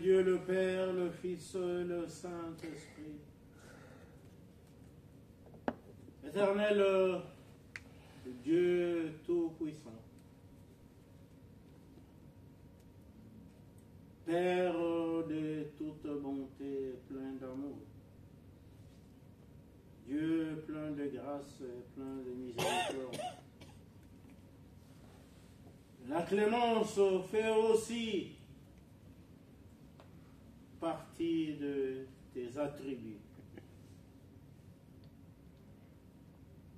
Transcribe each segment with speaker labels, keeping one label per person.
Speaker 1: Dieu le Père, le Fils, le Saint-Esprit. Éternel Dieu Tout-Puissant, Père de toute bonté, plein d'amour, Dieu plein de grâce et plein de miséricorde. La clémence fait aussi partie de tes attributs.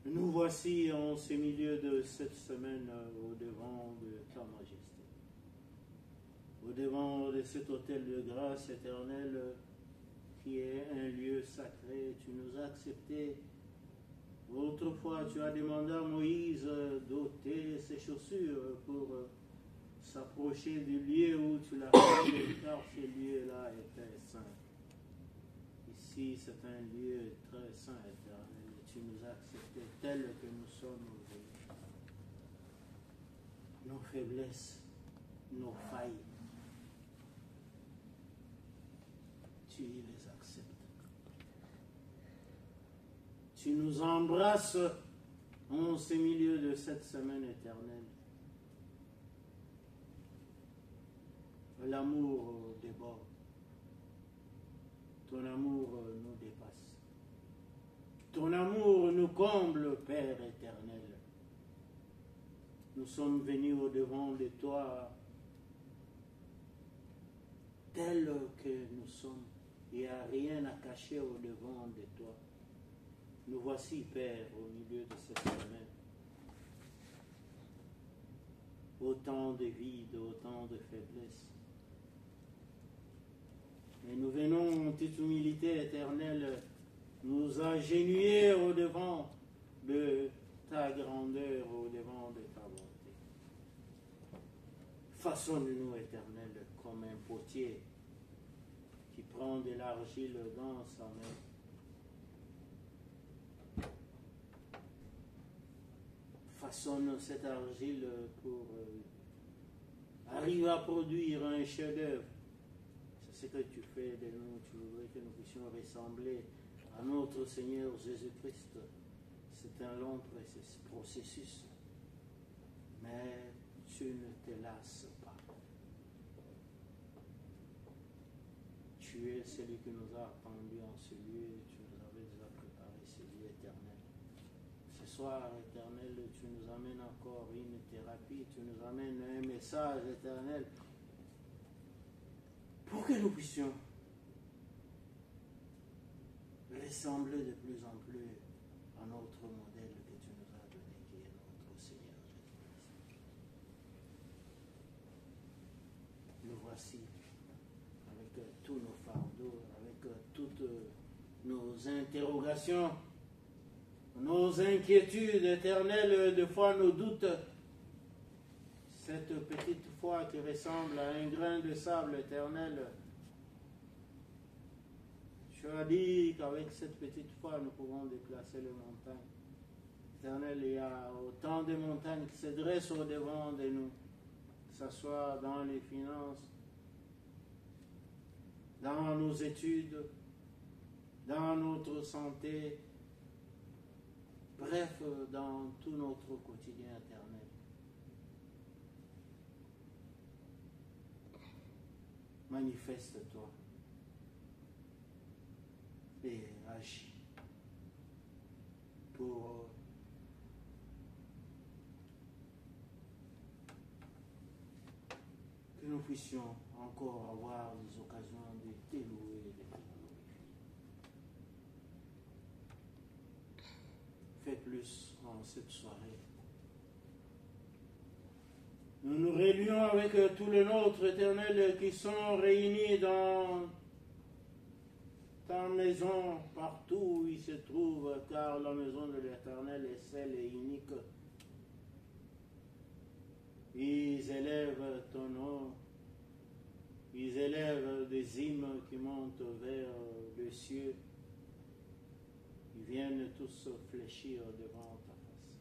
Speaker 1: Nous voici en ce milieu de cette semaine au-devant de ta majesté, au-devant de cet autel de grâce éternelle qui est un lieu sacré. Tu nous as acceptés. Autrefois, tu as demandé à Moïse d'ôter ses chaussures pour s'approcher du lieu où tu l'as fait, car ce lieu-là était saint. Ici, c'est un lieu très saint, éternel. Tu nous as acceptés tels que nous sommes aujourd'hui. Nos faiblesses, nos failles, tu les acceptes. Tu nous embrasses en ce milieu de cette semaine éternelle. L'amour déborde. Ton amour nous dépasse. Ton amour nous comble, Père éternel. Nous sommes venus au-devant de toi tels que nous sommes. Il n'y a rien à cacher au-devant de toi. Nous voici, Père, au milieu de cette semaine. Autant de vides, autant de faiblesses. Et nous venons en toute humilité éternelle, nous agenouiller au-devant de ta grandeur, au-devant de ta bonté. Façonne-nous, éternel, comme un potier qui prend de l'argile dans sa main. Façonne cette argile pour arriver à produire un chef-d'œuvre. C'est ce que tu fais de nous. Tu voudrais que nous puissions ressembler à notre Seigneur Jésus-Christ. C'est un long processus, mais tu ne te lasses pas. Tu es celui qui nous a attendus en ce lieu. Tu nous avais déjà préparé ce lieu éternel. Ce soir, éternel, tu nous amènes encore une thérapie, tu nous amènes un message éternel pour que nous puissions ressembler de plus en plus à notre modèle que tu nous as donné, qui est notre Seigneur Jésus-Christ. Nous voici avec tous nos fardeaux, avec toutes nos interrogations, nos inquiétudes éternelles, de fois nos doutes, cette petite foi qui ressemble à un grain de sable éternel. Tu as dit qu'avec cette petite foi, nous pouvons déplacer les montagnes. Éternel, il y a autant de montagnes qui se dressent au-devant de nous, que ce soit dans les finances, dans nos études, dans notre santé, bref, dans tout notre quotidien éternel. Manifeste-toi et agis pour que nous puissions encore avoir des occasions de t'élouer et de te glorifier. Fais plus en cette soirée. Nous nous réunions avec tous les nôtres éternels qui sont réunis dans ta maison, partout où ils se trouvent, car la maison de l'Éternel est celle et unique. Ils élèvent ton nom, ils élèvent des hymnes qui montent vers le ciel. Ils viennent tous fléchir devant ta face.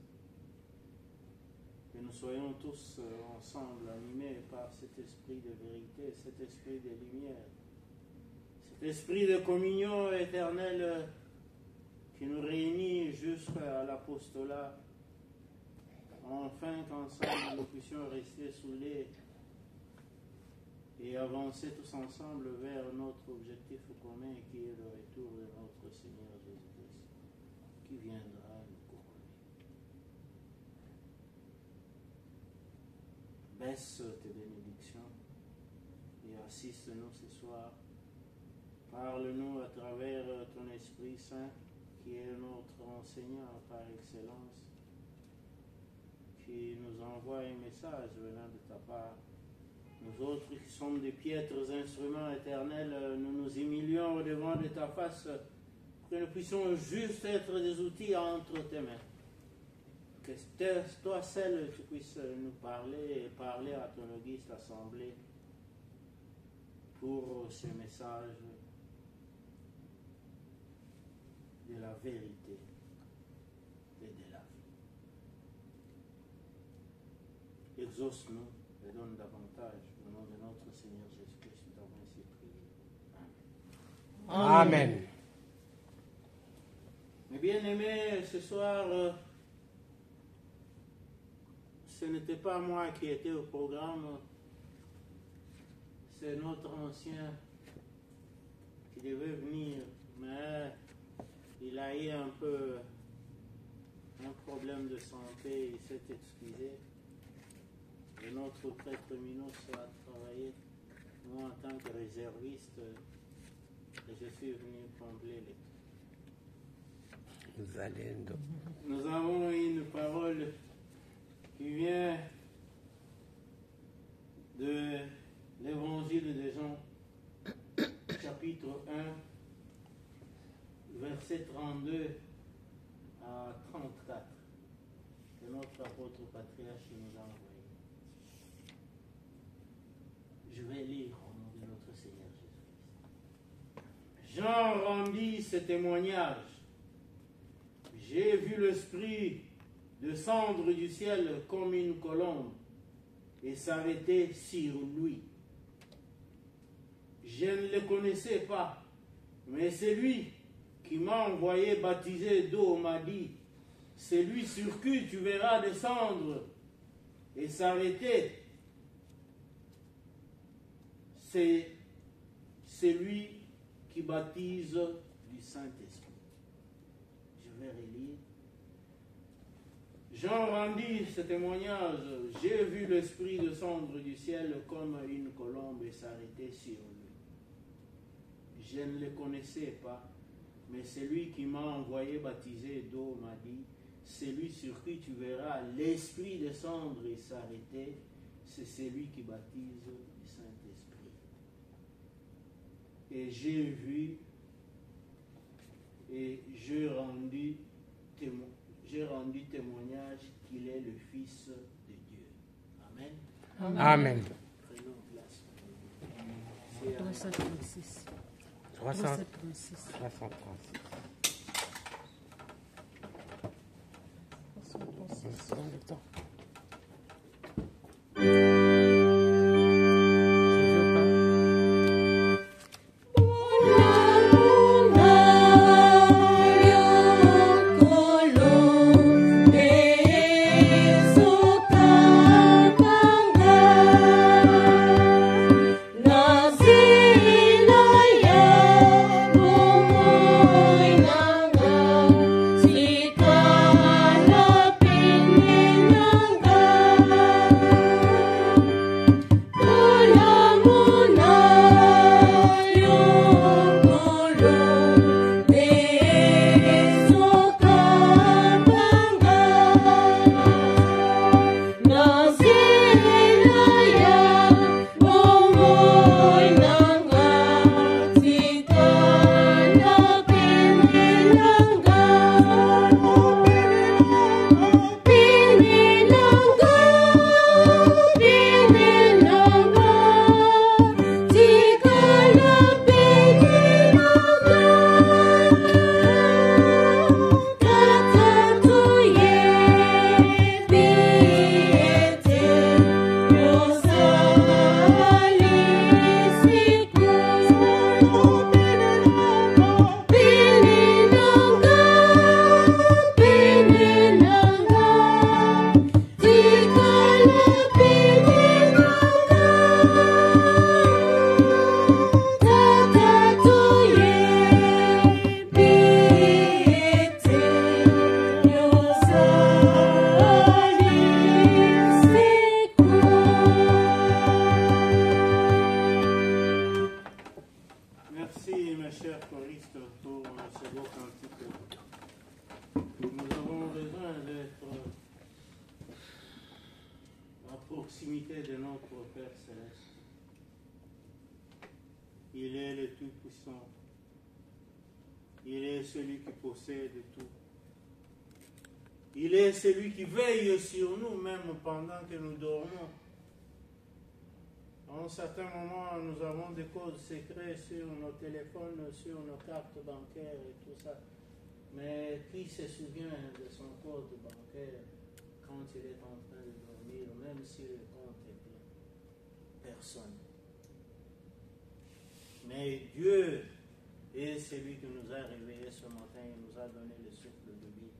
Speaker 1: que nous soyons tous ensemble animés par cet esprit de vérité, cet esprit de lumière, cet esprit de communion éternelle qui nous réunit jusqu'à l'apostolat, afin qu'ensemble nous puissions rester soudés et avancer tous ensemble vers notre objectif commun qui est le retour de notre Seigneur Jésus-Christ, qui viendra nous couronner. Baisse tes bénédictions et assiste-nous ce soir. Parle-nous à travers ton Esprit Saint, qui est notre enseignant par excellence, qui nous envoie un message venant de ta part. Nous autres qui sommes des piètres instruments éternels, nous nous humilions au-devant de ta face pour que nous puissions juste être des outils entre tes mains. Que toi seul tu puisses nous parler et parler à ton auguste assemblée pour ce message de la vérité et de la vie. Exauce-nous et donne davantage. Au nom de notre Seigneur Jésus-Christ, nous avons ainsi prié. Amen.
Speaker 2: Amen.
Speaker 1: Mes bien-aimés, ce soir, ce n'était pas moi qui étais au programme, c'est notre ancien qui devait venir, mais il a eu un problème de santé, il s'est excusé. Et notre prêtre Minos a travaillé, moi en tant que réserviste, et je suis venu combler les trous. Nous avons une parole qui vient de l'évangile de Jean, chapitre 1, verset 32 à 34, que notre apôtre patriarche nous a envoyé. Je vais lire au nom de notre Seigneur Jésus-Christ. Jean rendit ce témoignage. J'ai vu l'Esprit descendre du ciel comme une colombe et s'arrêter sur lui. Je ne le connaissais pas, mais celui qui m'a envoyé baptiser d'eau m'a dit, c'est lui sur qui tu verras descendre et s'arrêter. C'est celui qui baptise du Saint-Esprit. Je vais relire. Jean rendit ce témoignage. J'ai vu l'Esprit descendre du ciel comme une colombe et s'arrêter sur lui. Je ne le connaissais pas, mais celui qui m'a envoyé baptiser d'eau m'a dit, celui sur qui tu verras l'Esprit descendre et s'arrêter, c'est celui qui baptise du Saint-Esprit. Et j'ai vu et j'ai rendu témoignage qu'il est le Fils de Dieu. Amen.
Speaker 2: Amen.
Speaker 1: Prenons place.
Speaker 3: 336.
Speaker 2: 336. Dans le temps.
Speaker 4: Si toi la peine
Speaker 1: cher choriste, pour ce beau cantique. Nous avons besoin d'être à proximité de notre Père Céleste. Il est le Tout-Puissant. Il est celui qui possède tout. Il est celui qui veille sur nous, même pendant que nous dormons. À un certain moment, nous avons des codes secrets sur nos téléphones, sur nos cartes bancaires et tout ça. Mais qui se souvient de son code bancaire quand il est en train de dormir, même si le compte est plein? Personne. Mais Dieu est celui qui nous a réveillés ce matin, il nous a donné le souffle de vie.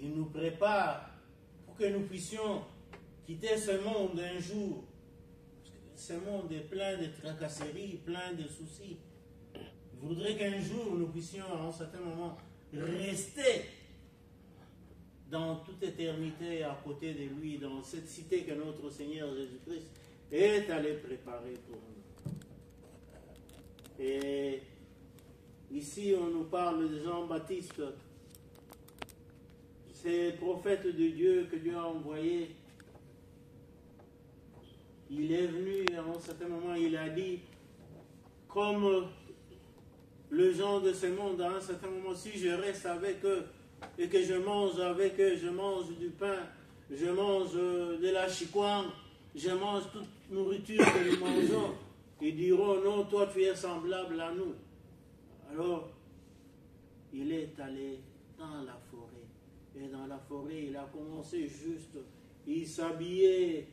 Speaker 1: Il nous prépare pour que nous puissions quitter ce monde un jour. Parce que ce monde est plein de tracasseries, plein de soucis. Je voudrais qu'un jour nous puissions, à un certain moment, rester dans toute éternité à côté de lui, dans cette cité que notre Seigneur Jésus-Christ est allé préparer pour nous. Et ici, on nous parle de Jean-Baptiste. C'est le prophète de Dieu que Dieu a envoyé. Il est venu, à un certain moment, il a dit, comme le gens de ce monde, à un certain moment, si je reste avec eux et que je mange avec eux, je mange du pain, je mange de la chikwang, je mange toute nourriture que nous mangeons, ils diront, non, toi tu es semblable à nous. Alors, il est allé dans la forêt. Et dans la forêt, il a commencé juste, il s'habillait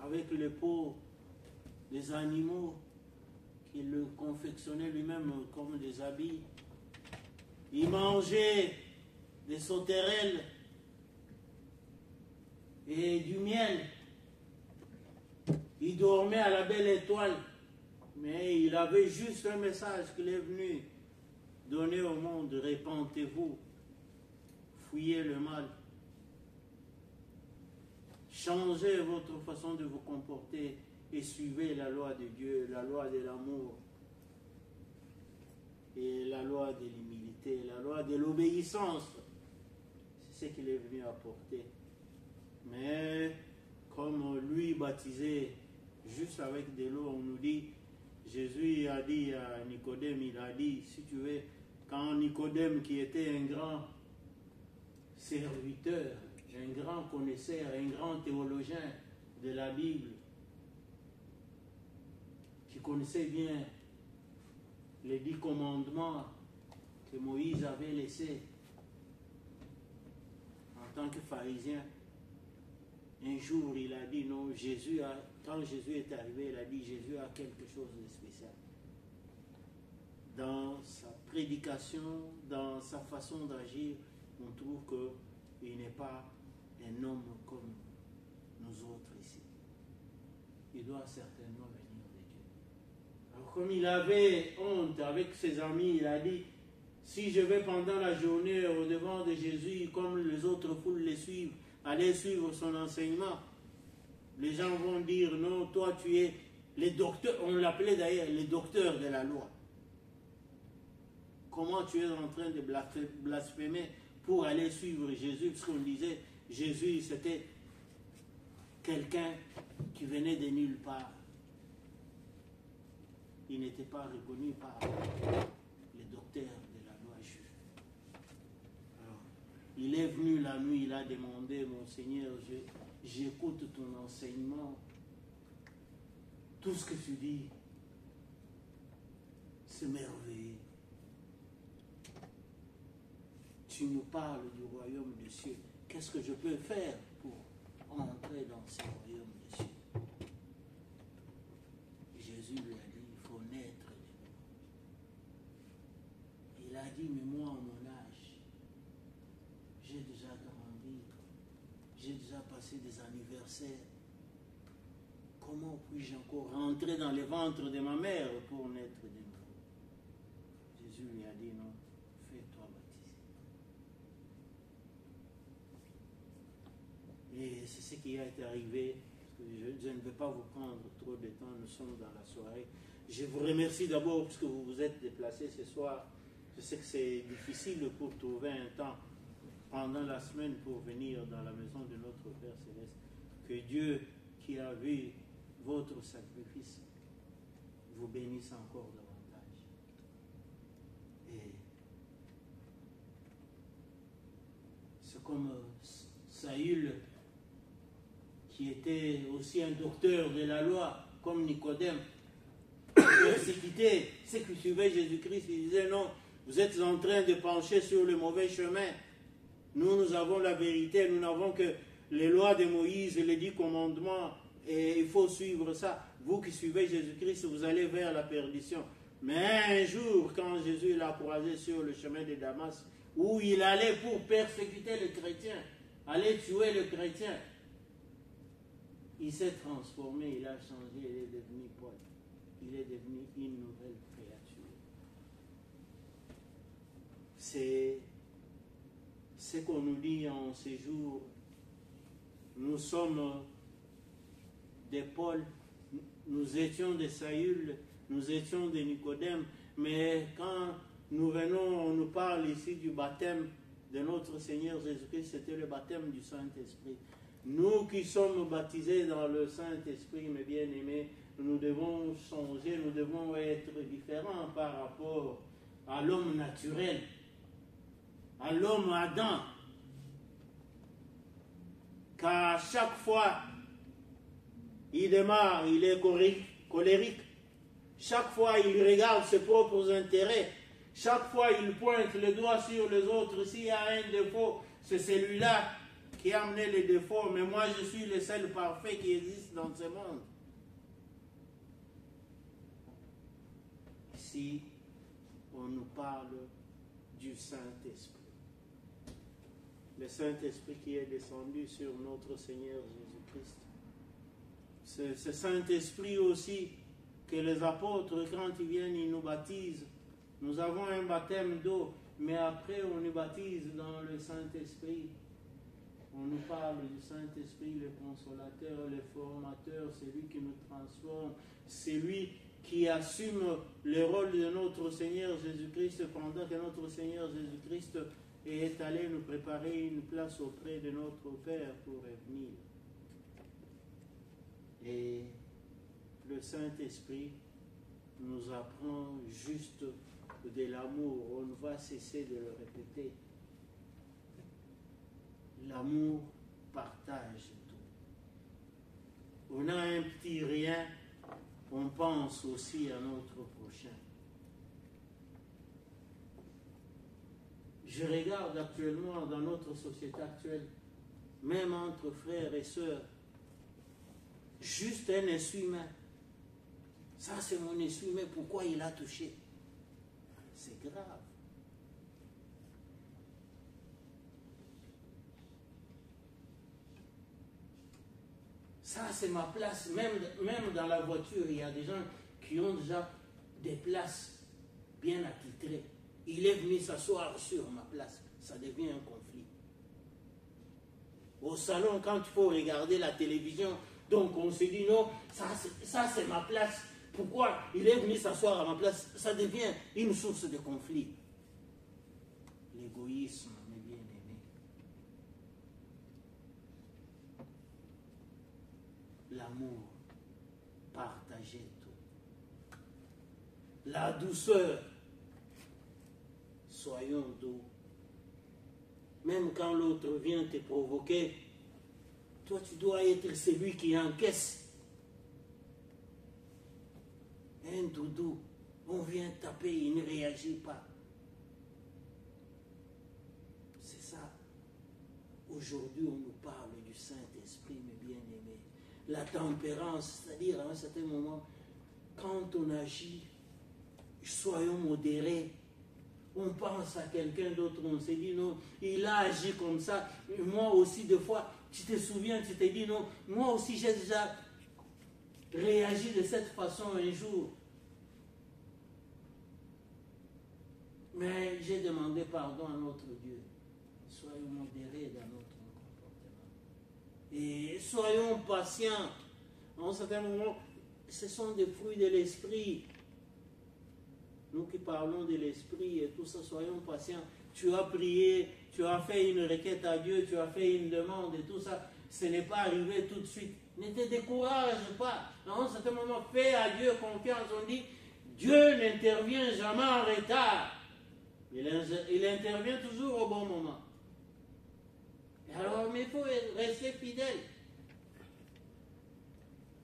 Speaker 1: avec les peaux des animaux qu'il le confectionnait lui-même comme des habits. Il mangeait des sauterelles et du miel. Il dormait à la belle étoile. Mais il avait juste un message qu'il est venu donner au monde. Répentez-vous, fuyez le mal. Changez votre façon de vous comporter et suivez la loi de Dieu, la loi de l'amour et la loi de l'humilité, la loi de l'obéissance. C'est ce qu'il est venu apporter. Mais comme lui baptisé juste avec de l'eau, on nous dit, Jésus a dit à Nicodème, il a dit, si tu veux, quand Nicodème qui était un grand serviteur, un grand connaisseur, un grand théologien de la Bible, qui connaissait bien les 10 commandements que Moïse avait laissés en tant que pharisien. Un jour, il a dit non, quand Jésus est arrivé, il a dit Jésus a quelque chose de spécial. Dans sa prédication, dans sa façon d'agir, on trouve qu'il n'est pas un homme comme nous autres ici. Il doit certainement venir de Dieu. Alors comme il avait honte avec ses amis, il a dit, si je vais pendant la journée au devant de Jésus, comme les autres foules les suivent, aller suivre son enseignement, les gens vont dire, non, toi tu es le docteur, on l'appelait d'ailleurs le docteur de la loi. Comment tu es en train de blasphémer pour aller suivre Jésus, parce qu'on disait, Jésus c'était quelqu'un qui venait de nulle part. Il n'était pas reconnu par les docteurs de la loi juive. Alors, il est venu la nuit, il a demandé, mon Seigneur, j'écoute ton enseignement. Tout ce que tu dis, c'est merveilleux. Tu nous parles du royaume des cieux. Qu'est-ce que je peux faire pour entrer dans ce royaume des cieux? Jésus lui a dit, il faut naître de nouveau. Il a dit, mais moi, à mon âge, j'ai déjà grandi, j'ai déjà passé des anniversaires. Comment puis-je encore rentrer dans le ventre de ma mère pour naître de nouveau? Jésus lui a dit, non, fais-toi baptiser. Et c'est ce qui a été arrivé. Je ne vais pas vous prendre trop de temps, nous sommes dans la soirée. Je vous remercie d'abord parce que vous vous êtes déplacés ce soir. Je sais que c'est difficile pour trouver un temps pendant la semaine pour venir dans la maison de notre Père Céleste. Que Dieu, qui a vu votre sacrifice, vous bénisse encore davantage. Et c'est comme Saül, qui était aussi un docteur de la loi, comme Nicodème, persécuté, ceux qui suivaient Jésus-Christ, il disait non, vous êtes en train de pencher sur le mauvais chemin. Nous avons la vérité, nous n'avons que les lois de Moïse et les 10 commandements, et il faut suivre ça. Vous qui suivez Jésus-Christ, vous allez vers la perdition. Mais un jour, quand Jésus l'a croisé sur le chemin de Damas, où il allait pour persécuter les chrétiens, aller tuer les chrétiens, il s'est transformé, il a changé, il est devenu Paul. Il est devenu une nouvelle créature. C'est ce qu'on nous dit en ces jours. Nous sommes des Paul, nous étions des Saül, nous étions des Nicodème, mais quand nous venons, on nous parle ici du baptême de notre Seigneur Jésus-Christ, c'était le baptême du Saint-Esprit. Nous qui sommes baptisés dans le Saint-Esprit, mes bien-aimés, nous devons changer, nous devons être différents par rapport à l'homme naturel, à l'homme Adam. Car chaque fois, il démarre, il est colérique. Chaque fois, il regarde ses propres intérêts. Chaque fois, il pointe le doigt sur les autres. S'il y a un défaut, c'est celui-là qui a amené les défauts. Mais moi, je suis le seul parfait qui existe dans ce monde. Ici, on nous parle du Saint-Esprit. Le Saint-Esprit qui est descendu sur notre Seigneur Jésus-Christ. C'est ce Saint-Esprit aussi que les apôtres, quand ils viennent, ils nous baptisent. Nous avons un baptême d'eau, mais après on nous baptise dans le Saint-Esprit. On nous parle du Saint-Esprit, le consolateur, le formateur, celui qui nous transforme, celui qui assume le rôle de notre Seigneur Jésus-Christ pendant que notre Seigneur Jésus-Christ est allé nous préparer une place auprès de notre Père pour revenir. Et le Saint-Esprit nous apprend juste de l'amour. On va cesser de le répéter. L'amour partage tout. On a un petit rien, on pense aussi à notre prochain. Je regarde actuellement dans notre société actuelle, même entre frères et sœurs, juste un essuie-main. Ça, c'est mon essuie-main. Pourquoi il a touché? C'est grave. Ça, c'est ma place. Même dans la voiture, il y a des gens qui ont déjà des places bien attitrées. Il est venu s'asseoir sur ma place. Ça devient un conflit. Au salon, quand il faut regarder la télévision, donc on se dit non, ça c'est ma place. Pourquoi il est venu s'asseoir à ma place? Ça devient une source de conflit. L'égoïsme, mes bien-aimés. L'amour, partager tout. La douceur, soyons doux. Même quand l'autre vient te provoquer, toi tu dois être celui qui encaisse. Un doudou, on vient taper, il ne réagit pas. C'est ça. Aujourd'hui, on nous parle du Saint-Esprit, mes bien-aimés. La tempérance, c'est-à-dire à un certain moment, quand on agit, soyons modérés. On pense à quelqu'un d'autre, on se dit non, il a agi comme ça. Moi aussi, des fois, tu te souviens, tu te dis non, moi aussi j'ai déjà réagi de cette façon un jour. Mais j'ai demandé pardon à notre Dieu. Soyons modérés dans notre comportement. Et soyons patients. En un certain moment, ce sont des fruits de l'esprit. parlons de l'esprit et tout ça, soyons patients. Tu as prié, tu as fait une requête à Dieu, tu as fait une demande et tout ça. Ce n'est pas arrivé tout de suite. Ne te décourage pas. À un certain moment, fais à Dieu confiance. On dit, Dieu n'intervient jamais en retard. Il intervient toujours au bon moment. Alors, mais il faut rester fidèle.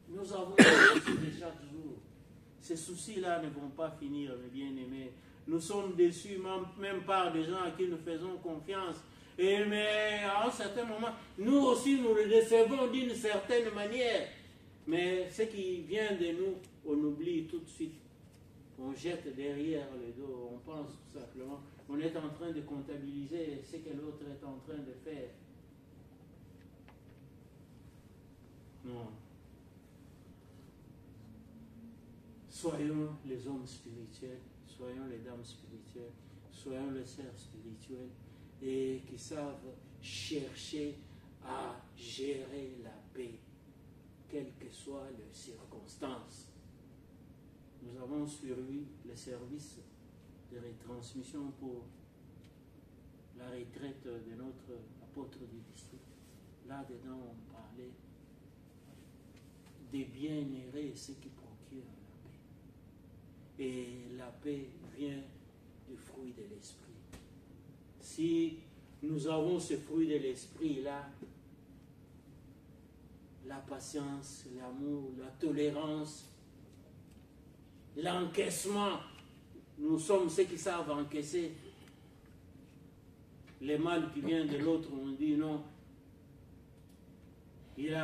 Speaker 1: Nous avons des soucis de chaque jour. Ces soucis-là ne vont pas finir, mes bien-aimés. Nous sommes déçus même par des gens à qui nous faisons confiance. Mais à un certain moment, nous aussi, nous le décevons d'une certaine manière. Mais ce qui vient de nous, on oublie tout de suite. On jette derrière le dos. On pense tout simplement. On est en train de comptabiliser ce que l'autre est en train de faire. Non. Soyons les hommes spirituels, soyons les dames spirituelles, soyons les sœurs spirituelles et qui savent chercher à gérer la paix, quelles que soient les circonstances. Nous avons suivi le service de retransmission pour la retraite de notre apôtre du district. Là-dedans, on parlait des bienheureux, ceux qui procurent la paix. Et la paix vient du fruit de l'esprit. Si nous avons ce fruit de l'esprit-là, la patience, l'amour, la tolérance, l'encaissement, nous sommes ceux qui savent encaisser. Le mal qui vient de l'autre, on dit non. Il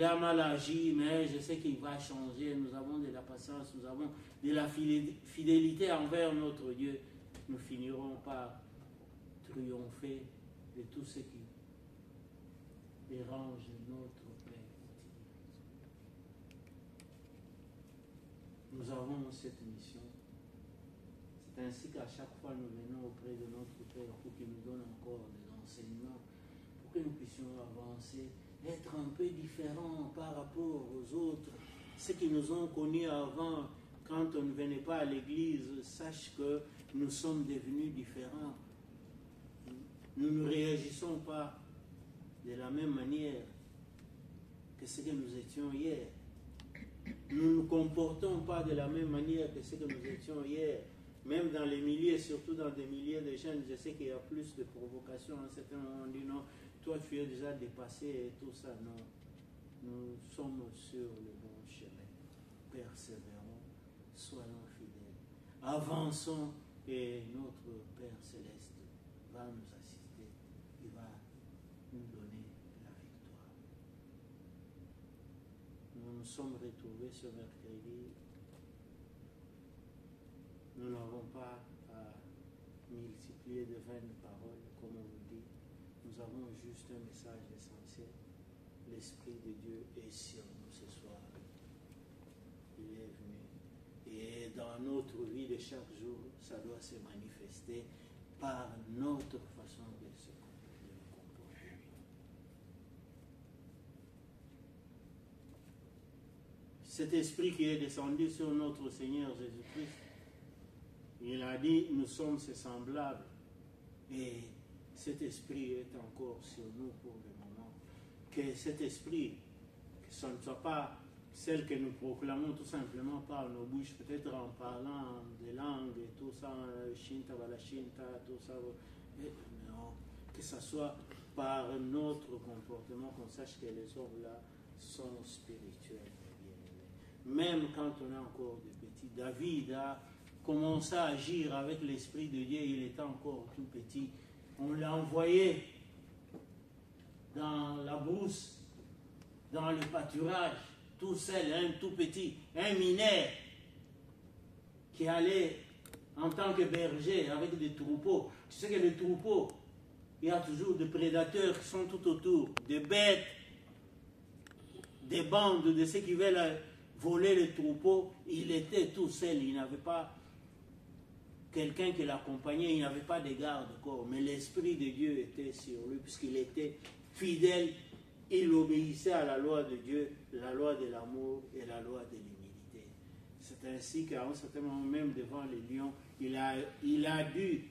Speaker 1: a mal agi, mais je sais qu'il va changer. Nous avons de la patience, nous avons de la fidélité envers notre Dieu. Nous finirons par triompher de tout ce qui dérange notre Père. Nous avons cette mission. C'est ainsi qu'à chaque fois nous venons auprès de notre Père pour qu'il nous donne encore des enseignements, pour que nous puissions avancer, être un peu différents par rapport aux autres. Ceux qui nous ont connus avant, quand on ne venait pas à l'église, sachent que nous sommes devenus différents. Nous ne réagissons pas de la même manière que ce que nous étions hier. Nous ne nous comportons pas de la même manière que ce que nous étions hier. Même dans les milliers, surtout dans des milliers de jeunes, je sais qu'il y a plus de provocations. À un certain moment, on dit non, toi tu es déjà dépassé et tout ça. Non, nous sommes sur le bon chemin. Persévérons, soyons fidèles. Avançons et notre Père Céleste va nous assister. Il va nous donner la victoire. Nous nous sommes retrouvés ce mercredi. Nous n'avons pas à multiplier de vaines paroles, comme on vous dit. Nous avons juste un message essentiel. L'Esprit de Dieu est sur nous ce soir. Il est venu. Et dans notre vie de chaque jour, ça doit se manifester par notre façon de se comporter. Cet esprit qui est descendu sur notre Seigneur Jésus-Christ, il a dit, nous sommes ses semblables. Et cet esprit est encore sur nous pour le moment. Que cet esprit, que ce ne soit pas celle que nous proclamons tout simplement par nos bouches, peut-être en parlant des langues et tout ça, shinta, balachinta, tout ça, non, que ce soit par notre comportement, qu'on sache que les hommes-là sont spirituels. Même quand on est encore des petits. David a commencé à agir avec l'Esprit de Dieu, il était encore tout petit. On l'a envoyé dans la brousse, dans le pâturage, tout seul, un tout petit, un mineur qui allait en tant que berger avec des troupeaux. Tu sais que les troupeaux, il y a toujours des prédateurs qui sont tout autour, des bêtes, des bandes de ceux qui veulent voler les troupeaux. Il était tout seul, il n'avait pas quelqu'un qui l'accompagnait, il n'avait pas de garde-corps, mais l'Esprit de Dieu était sur lui, puisqu'il était fidèle, il obéissait à la loi de Dieu, la loi de l'amour et la loi de l'humilité. C'est C'est ainsi qu'à un certain moment, même devant les lions, il a dû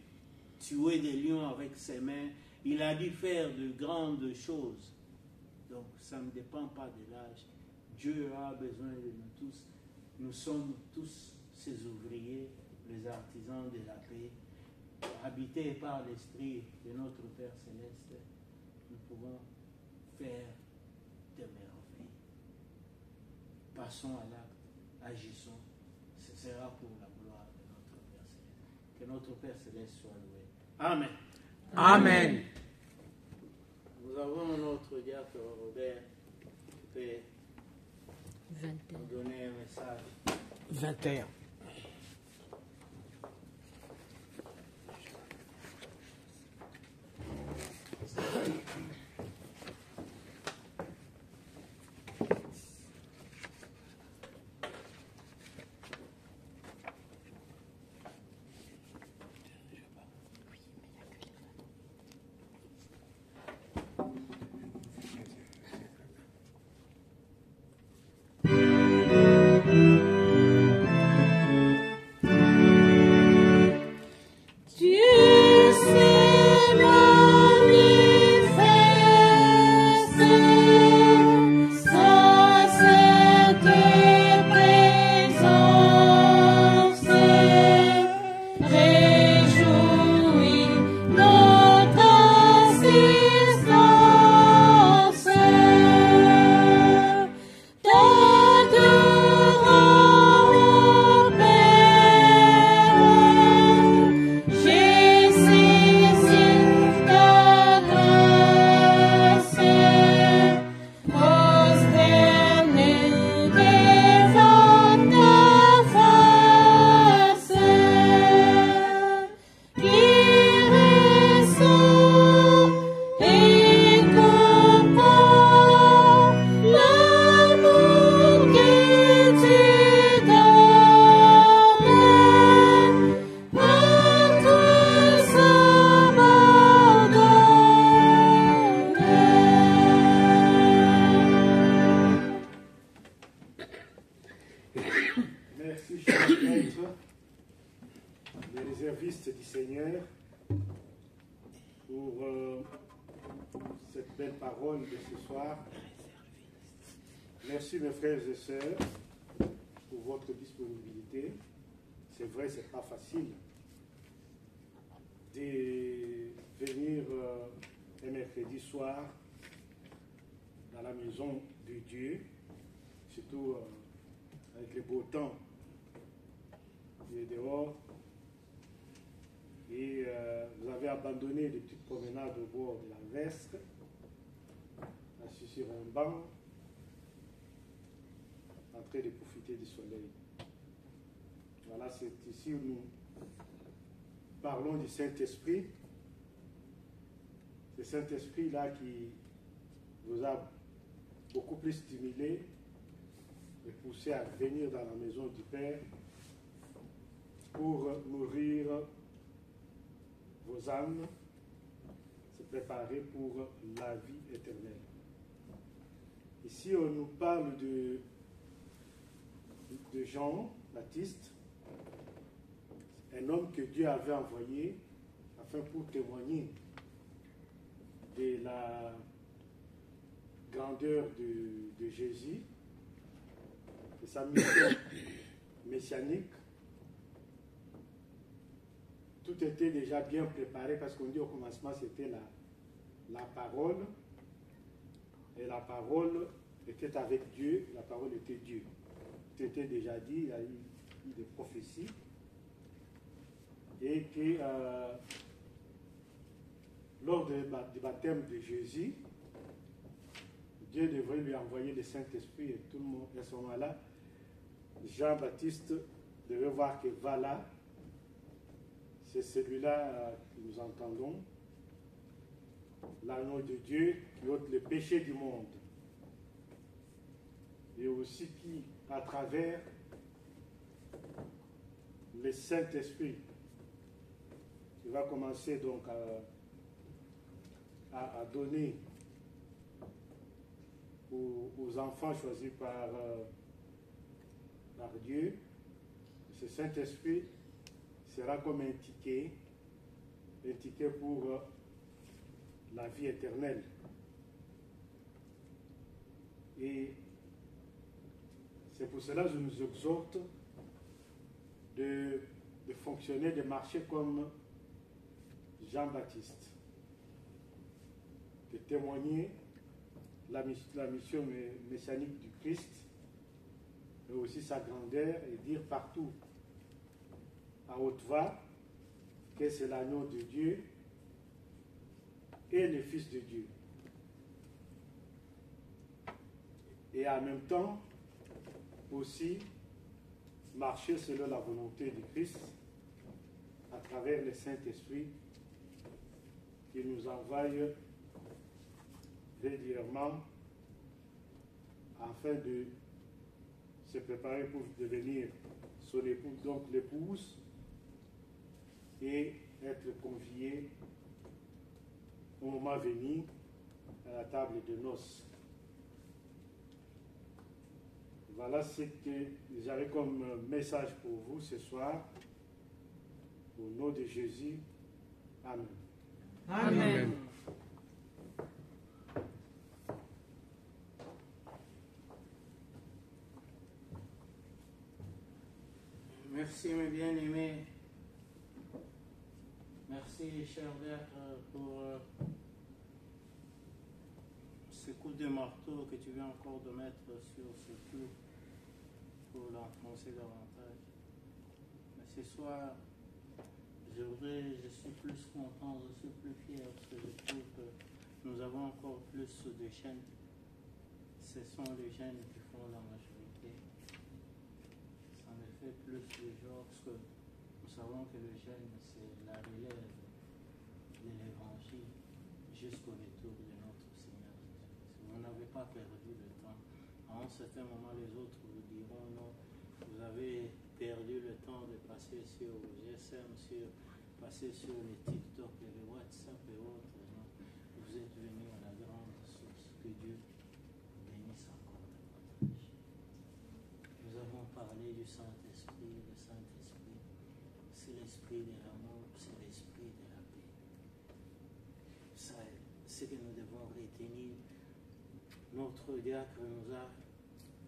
Speaker 1: tuer des lions avec ses mains. Il a dû faire de grandes choses. Donc, ça ne dépend pas de l'âge. Dieu a besoin de nous tous. Nous sommes tous ses ouvriers, les artisans de la paix, habités par l'Esprit de notre Père Céleste. Nous pouvons faire de merveilles. Passons à l'acte, agissons. Ce sera pour la gloire de notre Père Céleste. Que notre Père Céleste soit loué. Amen.
Speaker 2: Amen.
Speaker 1: Nous avons notre diacre Robert qui peut nous donner un message.
Speaker 2: 21.
Speaker 3: Merci mes frères et sœurs pour votre disponibilité. C'est vrai, c'est pas facile de venir un mercredi soir dans la maison de Dieu, surtout avec le beau temps qui est dehors. Et vous avez abandonné les petites promenades au bord de la Vestre, assis sur un banc, en train de profiter du soleil. Voilà, c'est ici où nous parlons du Saint-Esprit. Ce Saint-Esprit-là qui vous a beaucoup plus stimulé et poussé à venir dans la maison du Père pour nourrir vos âmes, se préparer pour la vie éternelle. Ici, on nous parle de Jean-Baptiste, un homme que Dieu avait envoyé afin pour témoigner de la grandeur de Jésus, de sa mission messianique. Tout était déjà bien préparé parce qu'on dit au commencement c'était la parole, et la parole était avec Dieu, la parole était Dieu. Tout était déjà dit, il y a eu des prophéties, et que lors du baptême de Jésus, Dieu devrait lui envoyer le Saint-Esprit, et tout le monde, à ce moment-là, Jean-Baptiste devait voir que voilà, c'est celui-là que nous entendons, l'agneau de Dieu qui ôte le péché du monde, et aussi qui, à travers le Saint-Esprit, il va commencer donc à donner aux enfants choisis par Dieu ce Saint-Esprit sera comme un ticket pour la vie éternelle. Et c'est pour cela que je nous exhorte de fonctionner, de marcher comme Jean-Baptiste, de témoigner la mission messianique du Christ, mais aussi sa grandeur, et dire partout, à haute voix, que c'est l'agneau de Dieu et le Fils de Dieu. Et en même temps, aussi, marcher selon la volonté du Christ à travers le Saint-Esprit qui nous envoie régulièrement afin de se préparer pour devenir son épouse, donc l'épouse, et être convié au moment venu à la table de noces. Voilà ce que j'avais comme message pour vous ce soir. Au nom de Jésus. Amen.
Speaker 2: Amen.
Speaker 1: Merci mes bien-aimés. Merci cher Berthe pour ce coup de marteau que tu viens encore de mettre sur ce clou pour l'enfoncer davantage. Mais ce soir, je suis plus content, je suis plus fier parce que je trouve que nous avons encore plus de jeunes. Ce sont les jeunes qui font la majorité. Ça me fait plus de joie parce que nous savons que le jeune, c'est la relève de l'évangile jusqu'au retour de notre Seigneur Jésus. Vous n'avez pas perdu le temps. À un certain moment, les autres vous diront non, vous avez perdu le temps de passer sur vos GSM, passer sur les TikTok et les WhatsApp et autres. Non? Vous êtes venus à la grande source. Que Dieu bénisse encore davantage. Nous avons parlé du Saint-Esprit. Le Saint-Esprit, c'est l'esprit de l'amour, c'est l'esprit de la paix. Ça, c'est que nous devons retenir. Notre diacre nous a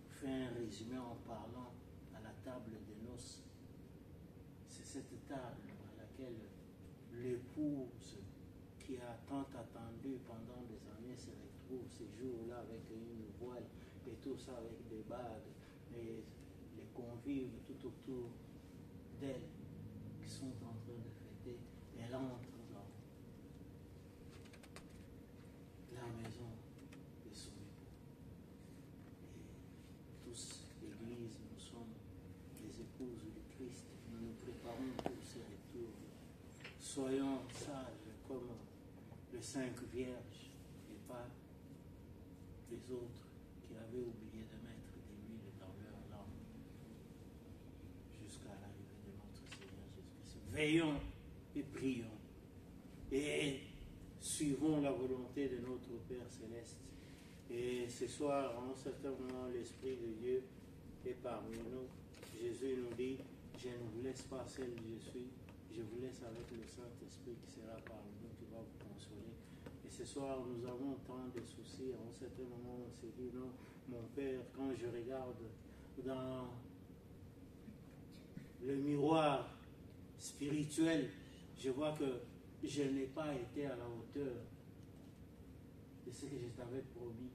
Speaker 1: fait un résumé en parlant à la table des noces. C'est cette table à laquelle l'épouse qui a tant attendu pendant des années se retrouve ces jours-là avec une voile et tout ça avec des bagues et les convives tout autour d'elle qui sont en train de fêter. Elle entre dans la maison de son époux. Et tous, l'Église, nous sommes les épouses du Christ. Nous nous préparons pour ce retour. Soyons sages comme les 5 vierges et pas les autres qui avaient oublié de mettre de l'huile dans leur lampe jusqu'à l'arrivée de notre Seigneur Jésus-Christ. Veillons et prions et suivons la volonté de notre Père Céleste. Et ce soir, en un certain moment, l'Esprit de Dieu est parmi nous. Jésus nous dit, je ne vous laisse pas seul, je suis. Je vous laisse avec le Saint-Esprit qui sera parmi nous, qui va vous consoler. Et ce soir, nous avons tant de soucis. À un certain moment, on s'est dit, non, mon Père, quand je regarde dans le miroir spirituel, je vois que je n'ai pas été à la hauteur de ce que je t'avais promis,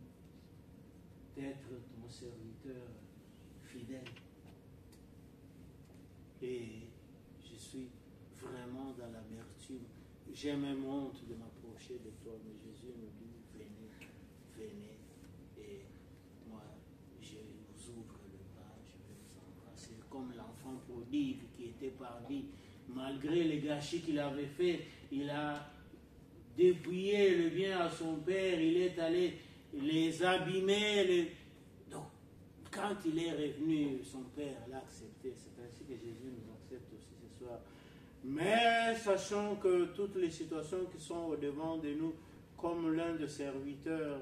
Speaker 1: d'être ton serviteur fidèle. Et je suis vraiment dans l'amertume. J'ai même honte de m'approcher de toi, mais Jésus nous dit, venez, venez. Et moi, je vous ouvre le bras, je vais vous embrasser. Comme l'enfant prodigue qui était parmi, malgré les gâchis qu'il avait fait, il a dépouillé le bien à son père, il est allé les abîmer. Donc, quand il est revenu, son père l'a accepté. C'est ainsi que Jésus nous accepte aussi ce soir. Mais sachant que toutes les situations qui sont au-devant de nous, comme l'un de serviteurs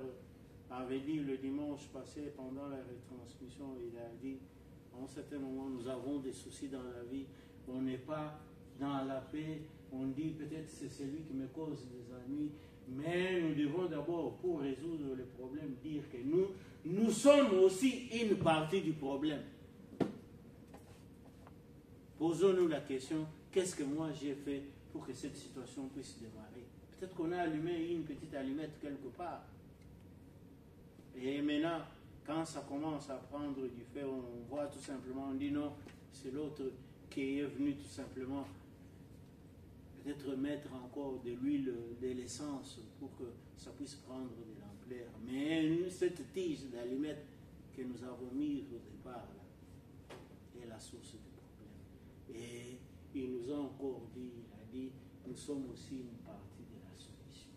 Speaker 1: avait dit le dimanche passé pendant la retransmission, il a dit, À un certain moment, nous avons des soucis dans la vie. On n'est pas dans la paix. On dit peut-être c'est celui qui me cause des ennuis. Mais nous devons d'abord, pour résoudre le problème, dire que nous sommes aussi une partie du problème. Posons-nous la question, qu'est-ce que moi j'ai fait pour que cette situation puisse démarrer? Peut-être qu'on a allumé une petite allumette quelque part. Et maintenant, quand ça commence à prendre du feu, on voit tout simplement, on dit non, c'est l'autre qui est venu tout simplement peut-être mettre encore de l'huile, de l'essence pour que ça puisse prendre de l'ampleur. Mais cette tige d'allumette que nous avons mise au départ là, est la source du problème. Et il nous a encore dit, il a dit, nous sommes aussi une partie de la solution.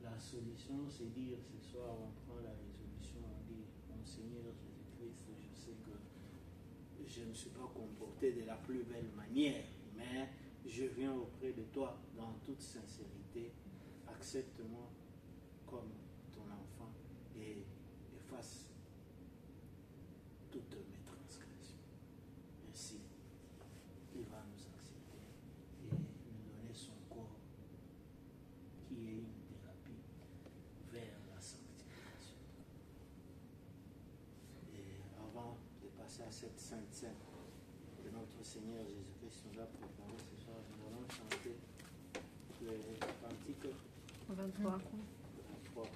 Speaker 1: La solution, c'est dire ce soir, on prend la résolution, on dit, mon Seigneur Jésus-Christ, je sais que je ne me suis pas comporté de la plus belle manière, mais je viens auprès de toi dans toute sincérité. Accepte-moi comme ton enfant et efface toutes mes transgressions. Ainsi, il va nous accepter et nous donner son corps qui est une thérapie vers la sanctification. Et avant de passer à cette sainte scène que notre Seigneur Jésus-Christ nous a préparé ce soir, nous allons chanter le cantique
Speaker 4: 23.
Speaker 1: 23.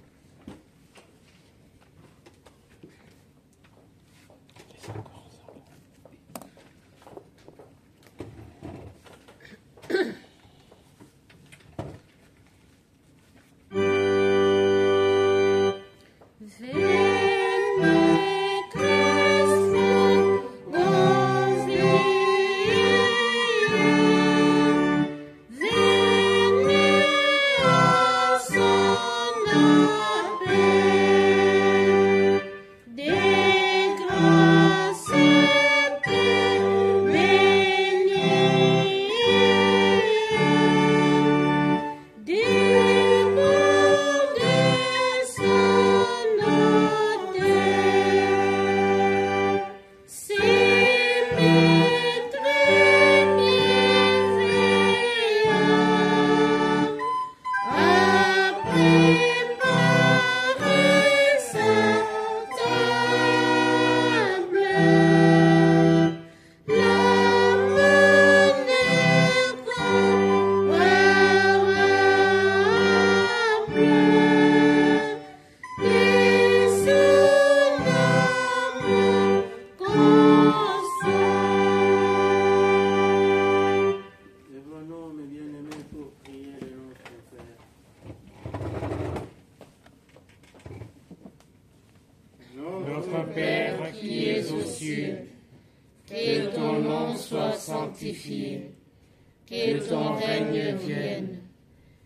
Speaker 5: Que ton règne vienne,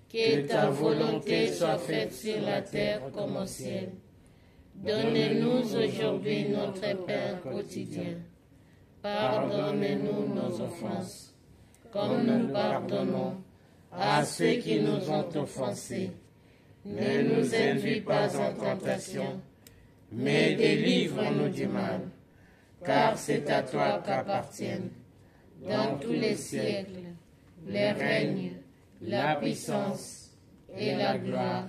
Speaker 5: que ta volonté soit faite sur la terre comme au ciel. Donne-nous aujourd'hui notre pain quotidien. Pardonne-nous nos offenses, comme nous pardonnons à ceux qui nous ont offensés. Ne nous induis pas en tentation, mais délivre-nous du mal, car c'est à toi qu'appartiennent, dans tous les siècles, les règnes, la puissance et la gloire.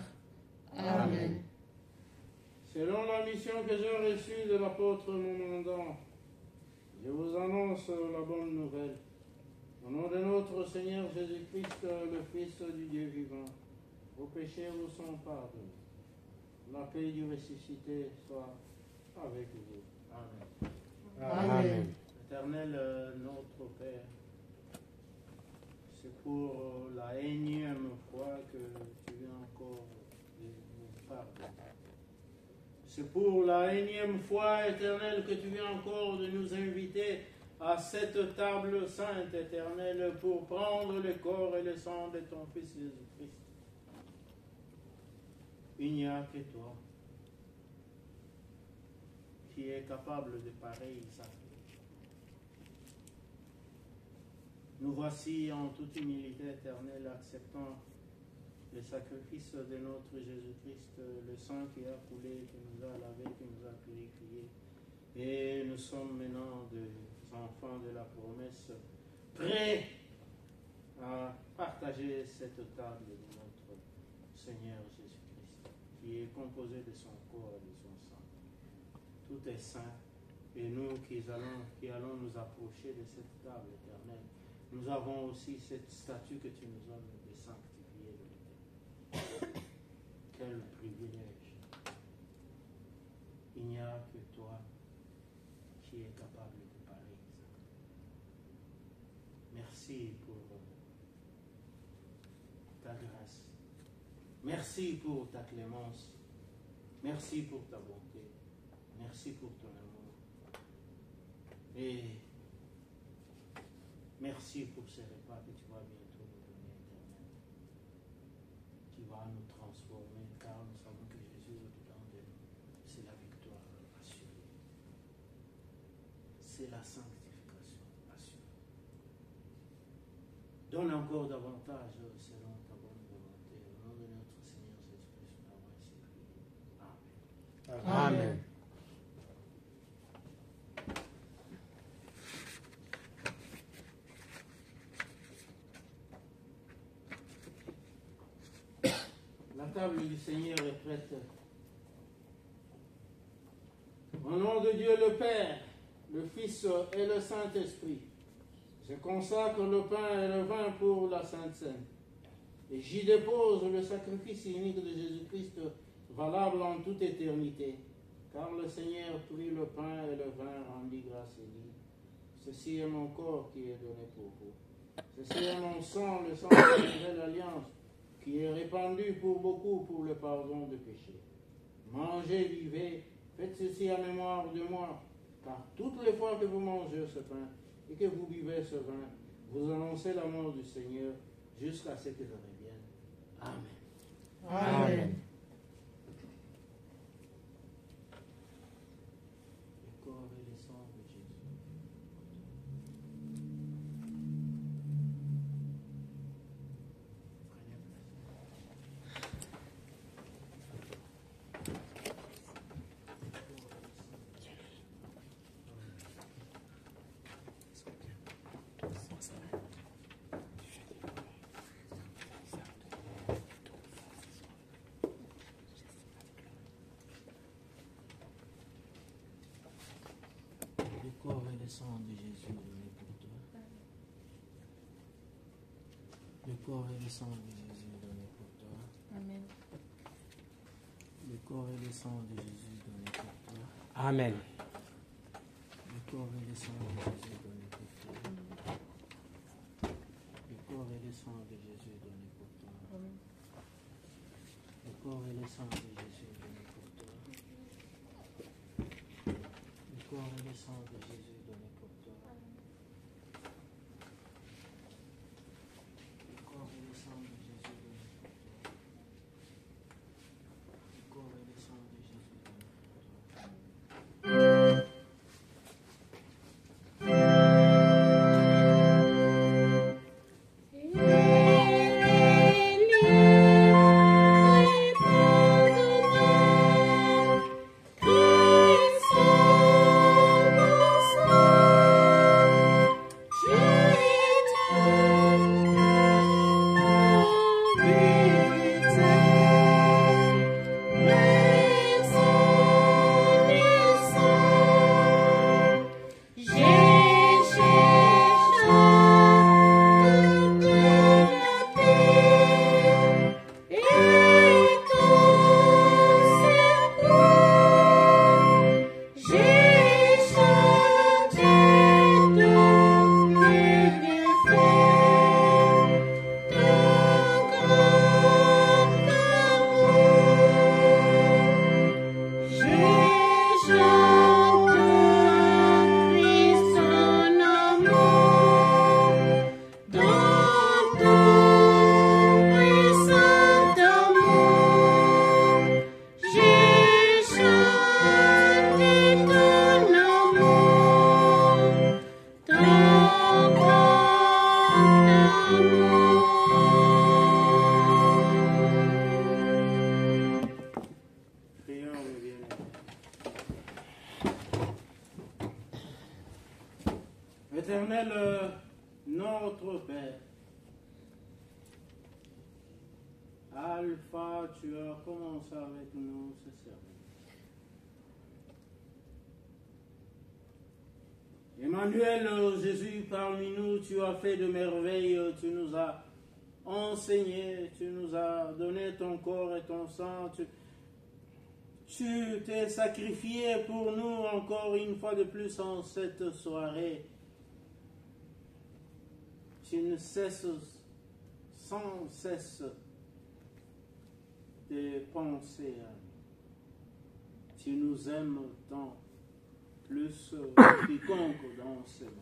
Speaker 5: Amen.
Speaker 1: Selon la mission que j'ai reçue de l'apôtre Momandant, je vous annonce la bonne nouvelle. Au nom de notre Seigneur Jésus-Christ, le Fils du Dieu vivant, vos péchés vous sont pardonnés. La paix du ressuscité soit avec vous. Amen.
Speaker 5: Amen.
Speaker 1: Éternel, notre Père, c'est pour la énième fois que tu viens encore nous pardonner. C'est pour la énième fois, Éternel, que tu viens encore de nous inviter à cette table sainte, Éternelle, pour prendre le corps et le sang de ton Fils Jésus-Christ. Il n'y a que toi qui est capable de pareils actes. Nous voici en toute humilité éternelle acceptant le sacrifice de notre Jésus-Christ, le sang qui a coulé, qui nous a lavé, qui nous a purifié, Et nous sommes maintenant des enfants de la promesse, prêts à partager cette table de notre Seigneur Jésus-Christ, qui est composée de son corps et de son sang. Tout est saint, et nous qui allons nous approcher de cette table éternelle, nous avons aussi cette statue que tu nous donnes de sanctifier de l'éternel. Quel privilège! Il n'y a que toi qui es capable de pareil. Merci pour ta grâce. Merci pour ta clémence. Merci pour ta bonté. Merci pour ton amour. Et merci pour ces repas que tu vas bientôt nous donner, éternel. Tu vas nous transformer, car nous savons que Jésus est au-dedans de nous. C'est la victoire assurée. C'est la sanctification assurée. Donne encore davantage selon ta bonne volonté. Au nom de notre Seigneur Jésus-Christ, nous avons ainsi prié. Amen.
Speaker 2: Amen.
Speaker 1: La table du Seigneur est prête. Au nom de Dieu le Père, le Fils et le Saint-Esprit, je consacre le pain et le vin pour la Sainte Seine. Et j'y dépose le sacrifice unique de Jésus-Christ, valable en toute éternité. Car le Seigneur prit le pain et le vin, rendit grâce et dit, ceci est mon corps qui est donné pour vous. Ceci est mon sang, le sang de la nouvelle alliance, qui est répandu pour beaucoup pour le pardon de péchés. Mangez, vivez, faites ceci en mémoire de moi, car toutes les fois que vous mangez ce pain et que vous buvez ce vin, vous annoncez la mort du Seigneur jusqu'à ce que je revienne. Amen.
Speaker 2: Amen.
Speaker 1: Le corps et le sang de Jésus. Prenez place. Le corps et le sang de Jésus donné pour toi. Le corps et le sang de Jésus donné pour toi.
Speaker 5: Amen.
Speaker 1: Le corps et le sang de Jésus donné pour toi.
Speaker 2: Amen.
Speaker 1: Le corps et le sang de Jésus donné pour toi. Le corps et le sang de Jésus donné pour toi.
Speaker 5: Amen.
Speaker 1: Le corps et le sang de Jésus donné pour toi. Le corps et le sang de Jésus donné pour toi. Le corps et le sang de Jésus donné pour toi. Le corps et le sang de Jésus donné pour toi.
Speaker 5: Christ,
Speaker 1: Éternel, notre Père, Alpha, tu as commencé avec nous ce service. Emmanuel, Jésus, parmi nous, tu as fait de merveilles, tu nous as enseigné, tu nous as donné ton corps et ton sang, tu t'es sacrifié pour nous encore une fois de plus en cette soirée. Tu ne cesses sans cesse de penser à nous. Tu nous aimes tant, plus quiconque dans ce monde.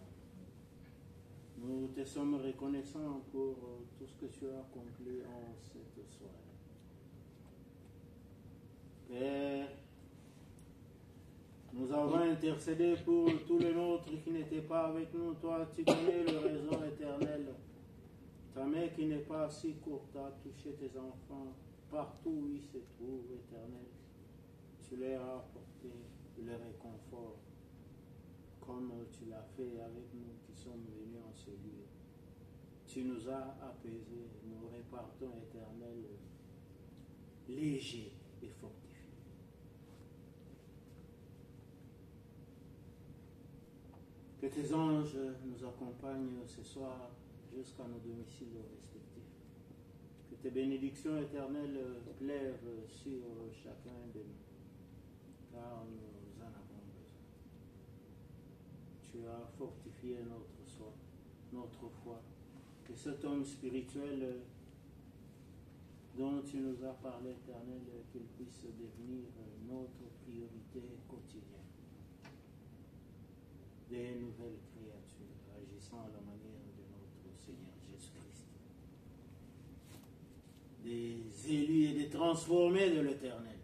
Speaker 1: Nous te sommes reconnaissants pour tout ce que tu as accompli en cette soirée. Père, nous avons intercédé pour tous les nôtres qui n'étaient pas avec nous. Toi, tu connais le raison éternel. Ta main qui n'est pas si courte à toucher tes enfants partout où ils se trouvent, éternel. Tu leur as apporté le réconfort, comme tu l'as fait avec nous qui sommes venus en ce lieu. Tu nous as apaisés, nous repartons, éternel, légers et fortifiés. Que tes anges nous accompagnent ce soir jusqu'à nos domiciles respectifs. Que tes bénédictions éternelles plaivent sur chacun de nous, car nous en avons besoin. Tu as fortifié notre foi. Que cet homme spirituel dont tu nous as parlé, éternel, qu'il puisse devenir notre priorité quotidienne. Des nouvelles créatures agissant à la manière de notre Seigneur Jésus-Christ. Des élus et des transformés de l'Éternel.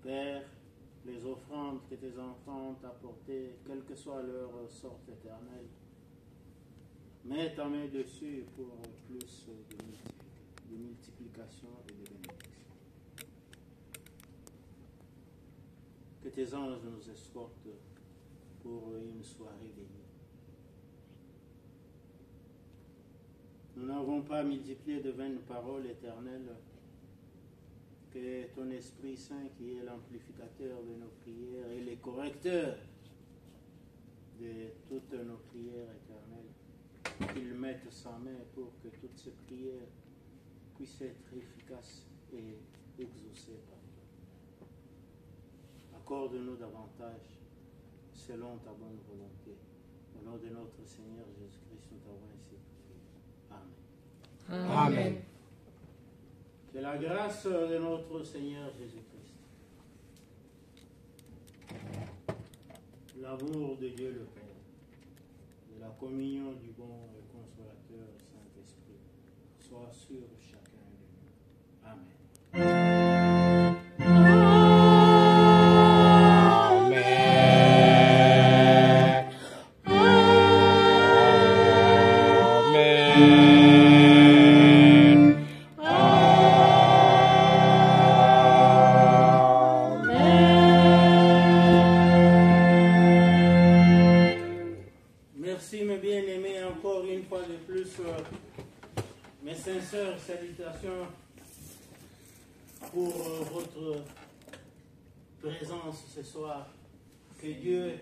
Speaker 1: Père, les offrandes que tes enfants ont apportées, quelle que soit leur sorte éternelle, mets ta main dessus pour plus de multiplication et de bénédiction. Que tes anges nous escortent pour une soirée bénie. Nous n'avons pas multiplié de vaines paroles éternelles. Que ton Esprit Saint, qui est l'amplificateur de nos prières et le correcteur de toutes nos prières éternelles, qu'il mette sa main pour que toutes ces prières puissent être efficaces et exaucées par toi. Accorde-nous davantage selon ta bonne volonté. Au nom de notre Seigneur Jésus-Christ, nous t'avons ainsi prié. Amen.
Speaker 2: Amen.
Speaker 1: Que la grâce de notre Seigneur Jésus-Christ, l'amour de Dieu le Père, et la communion du bon et consolateur Saint-Esprit soit sur chacun de nous. Amen. Salutations pour votre présence ce soir. Que Dieu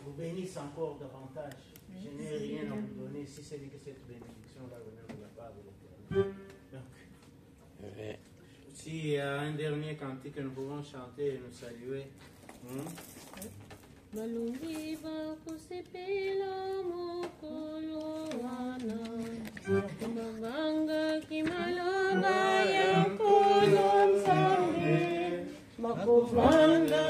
Speaker 1: vous bénisse encore davantage. Je n'ai rien à vous donner si c'est que cette bénédiction-là venait de la part de l'Éternel. Donc, s'il y a un dernier cantique que nous pouvons chanter et nous saluer.
Speaker 5: Malungiva kusipila mokolowana Kumabanga kimalanga ya kolon sambe Makubanga